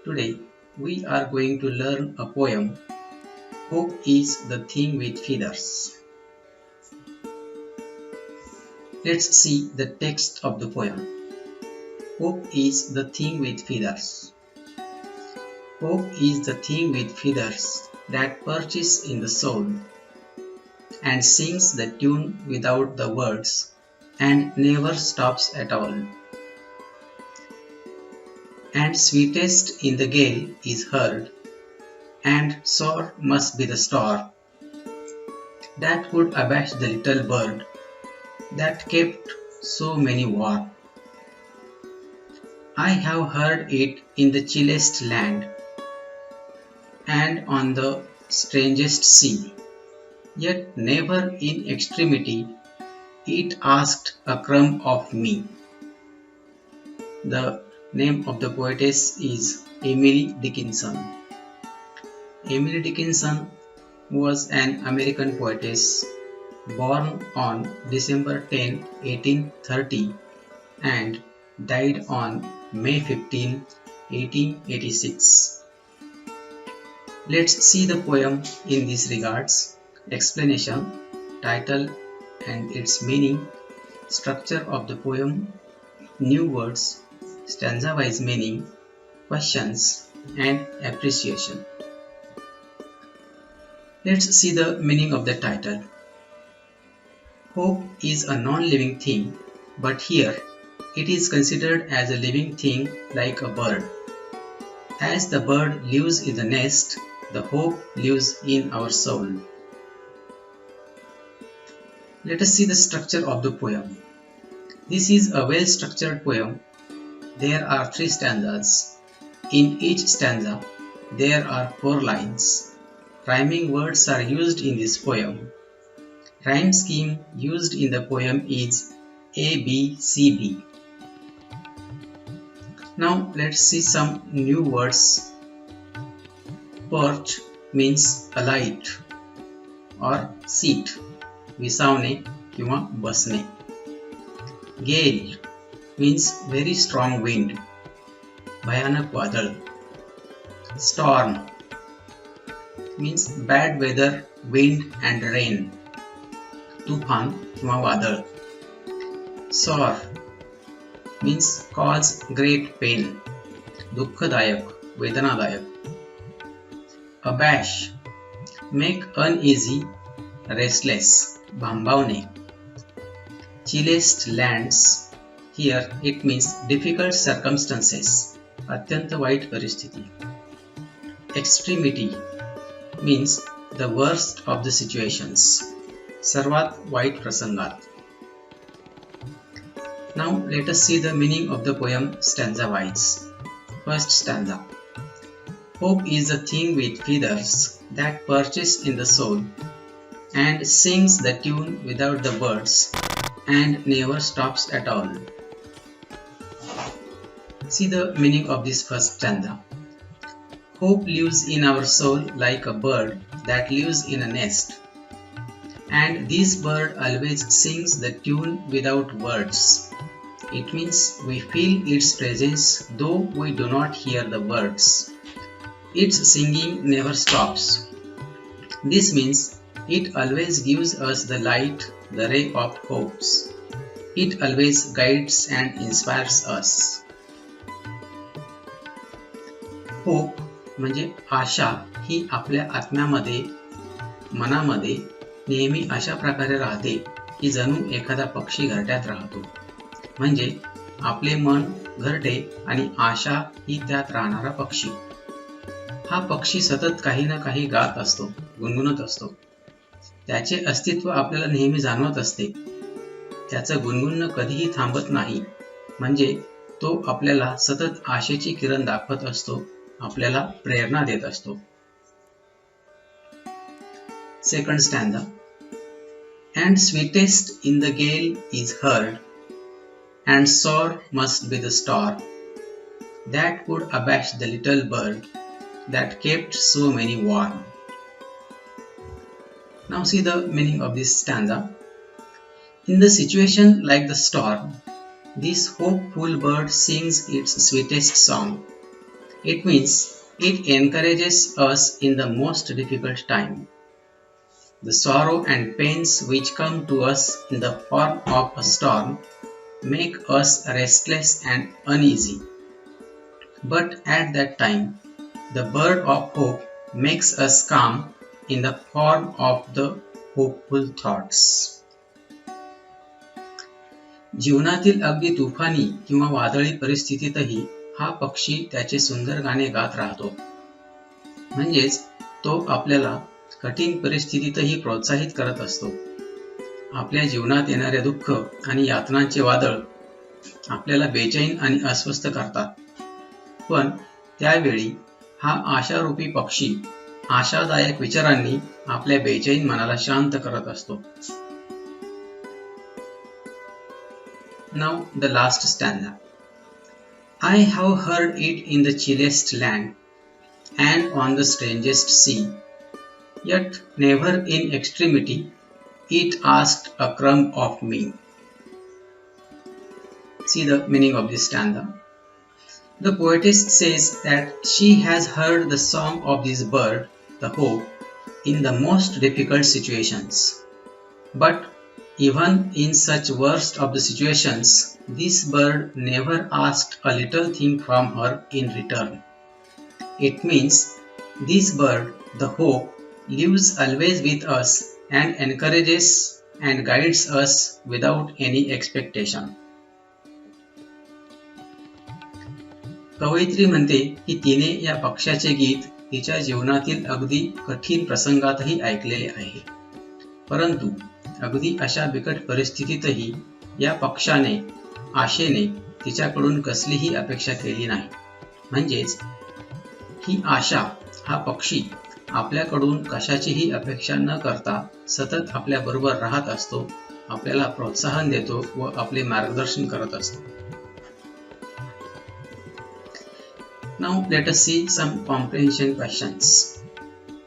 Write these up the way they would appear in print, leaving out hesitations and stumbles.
Today we are going to learn a poem. Hope is the thing with feathers. Let's see the text of the poem. Hope is the thing with feathers. Hope is the thing with feathers that perches in the soul and sings the tune without the words and never stops at all. And sweetest in the gale is heard, and sore must be the storm that could abash the little bird that kept so many warm. I have heard it in the chillest land and on the strangest sea, yet never in extremity it asked a crumb of me. The name of the poetess is Emily Dickinson. Emily Dickinson was an American poetess born on December 10, 1830 and died on May 15, 1886. Let's see the poem in these regards: explanation, title and its meaning, structure of the poem, new words, stanza-wise meaning, questions and appreciation. Let's see the meaning of the title. Hope is a non-living thing, but here it is considered as a living thing like a bird. As the bird lives in the nest, the hope lives in our soul. Let us see the structure of the poem. This is a well-structured poem. There are 3 stanzas. In each stanza, there are 4 lines. Rhyming words are used in this poem. Rhyme scheme used in the poem is ABCB. Now let's see some new words. Perch means alight or seat, विसावणे किंवा बसणे. Gale means very strong wind, भयानक वादळ. Storm means bad weather, wind and rain, तुफान किंवा वादळ. Sore means cause great pain, दुःखदायक, वेदनादायक. Abash make uneasy, restless, भांबावणे. Chillest lands, here it means difficult circumstances, अत्यंत white परिस्थिती. Extremity means the worst of the situations, सर्वात white प्रसंगात. Now let us see the meaning of the poem stanza wise. First stanza. Hope is a thing with feathers that perches in the soul and sings the tune without the words and never stops at all. See the meaning of this first stanza. Hope lives in our soul like a bird that lives in a nest, and this bird always sings the tune without words. It means we feel its presence though we do not hear the words. Its singing never stops. This means it always gives us the light, the ray of hopes. It always guides and inspires us. Hope म्हणजे आशा ही आपल्या आत्म्यामध्ये, मनामध्ये नेहमी अशा प्रकारे राहते की जणू एखादा पक्षी घरट्यात राहतो. म्हणजे आपले मन घरटे आणि आशा ही त्यात राहणारा पक्षी. हा पक्षी सतत काही ना काही गात असतो, गुणगुणत असतो. त्याचे अस्तित्व आपल्याला नेहमी जाणवत असते. त्याचं गुणगुणणं कधीही थांबत नाही. म्हणजे तो आपल्याला सतत आशेची किरण दाखवत असतो, आपल्याला प्रेरणा देत असतो. Second stanza. And sweetest in the gale is heard, and sore must be the storm that could abash the little bird that kept so many warm. Now see the meaning of this stanza. In the situation like the storm, this hopeful bird sings its sweetest song. It means it encourages us in the most difficult time. The sorrow and pains which come to us in the form of a storm make us restless and uneasy. But at that time, the bird of hope makes us calm in the form of the hopeful thoughts. जीवनातील अगदी तुफानी किंवा वादळी परिस्थितीतही हा पक्षी त्याचे सुंदर गाणे गात राहतो. म्हणजेच तो आपल्याला कठीण परिस्थितीतही प्रोत्साहित करत असतो. आपल्या जीवनात येणारे दुःख आणि यातनांचे वादळ आपल्याला बेचैन आणि अस्वस्थ करतात. पण त्यावेळी हा आशारूपी पक्षी आशादायक विचारांनी आपल्या बेचैन मनाला शांत करत असतो. Now the last stanza. I have heard it in the chilliest land and on the strangest sea, yet never in extremity it asked a crumb of me. See the meaning of this stanza. The poetess says that she has heard the song of this bird, the hope, in the most difficult situations. But even in such worst of the situations, this bird never asked a little thing from her in return. It means this bird, the hope, lives always with us and encourages and guides us without any expectation. कवयित्री म्हणते की तिने या पक्ष्याचे गीत तिच्या जीवनातील अगदी कठीण प्रसंगातही ऐकलेले आहे. परंतु अगदी अशा बिकट परिस्थितीतही या पक्षाने आशेने तिच्याकडून कसलीही अपेक्षा केली नाही. म्हणजेच ही आशा, हा पक्षी आपल्याकडून कशाचीही अपेक्षा न करता सतत आपल्याबरोबर राहत असतो, आपल्याला प्रोत्साहन देतो व आपले मार्गदर्शन करत असतो. Now let us see some comprehension questions.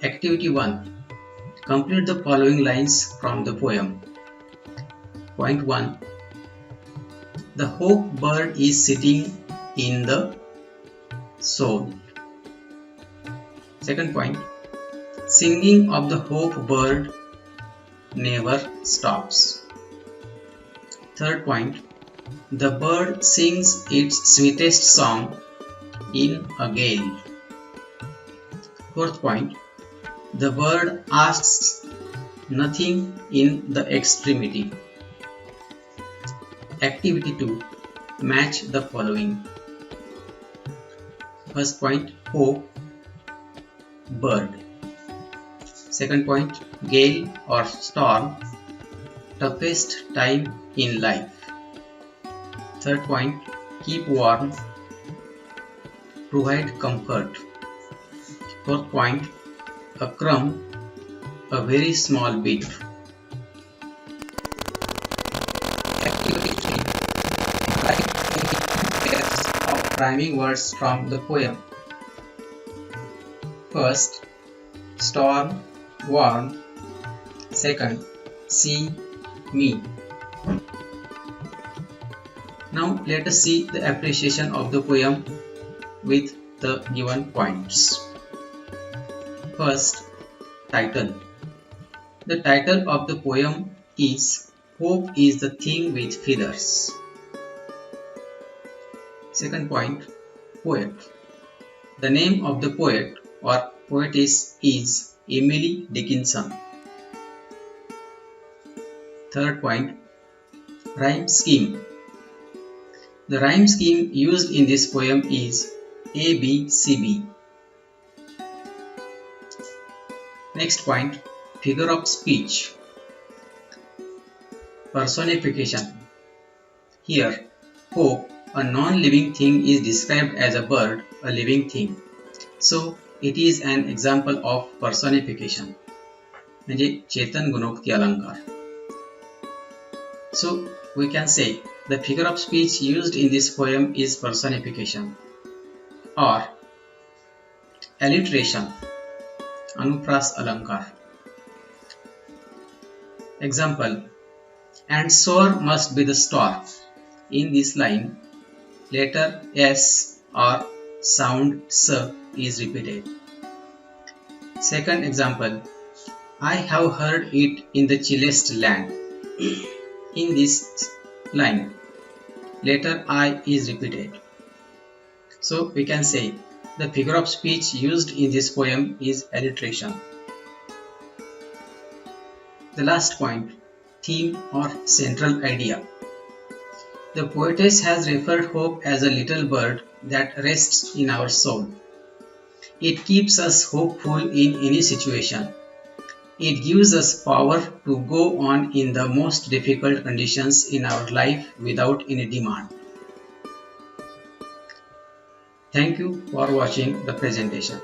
Activity 1. Complete the following lines from the poem. Point 1. The hope bird is sitting in the soul. Second point. Singing of the hope bird never stops. Third point. The bird sings its sweetest song in a gale. Fourth point. The bird asks nothing in the extremity. Activity 2. Match the following. First point, hope, bird. Second point, gale or storm, toughest time in life. Third point, keep warm, provide comfort. Fourth point, a crumb, a very small bit. Activity 3. Write any pairs of rhyming words from the poem. First, storm, warm. Second, see, me. Now let us see the appreciation of the poem with the given points. First, title. The title of the poem is Hope is the Thing with Feathers. Second point, poet. The name of the poet or poetess is Emily Dickinson. Third point, rhyme scheme. The rhyme scheme used in this poem is ABCB. Next point, figure of speech. Personification. Here, hope, a non-living thing, is described as a bird, a living thing. So, it is an example of personification. म्हणजे चेतन गुणोक्ती अलंकार. So, we can say the figure of speech used in this poem is personification or alliteration, Anupras Alankar. Example, and sore must be the storm. In this line, letter S or sound S is repeated. Second example, I have heard it in the chillest land. In this line, letter I is repeated. So we can say the figure of speech used in this poem is alliteration. The last point, theme or central idea. The poetess has referred hope as a little bird that rests in our soul. It keeps us hopeful in any situation. It gives us power to go on in the most difficult conditions in our life without any demand. Thank you for watching the presentation.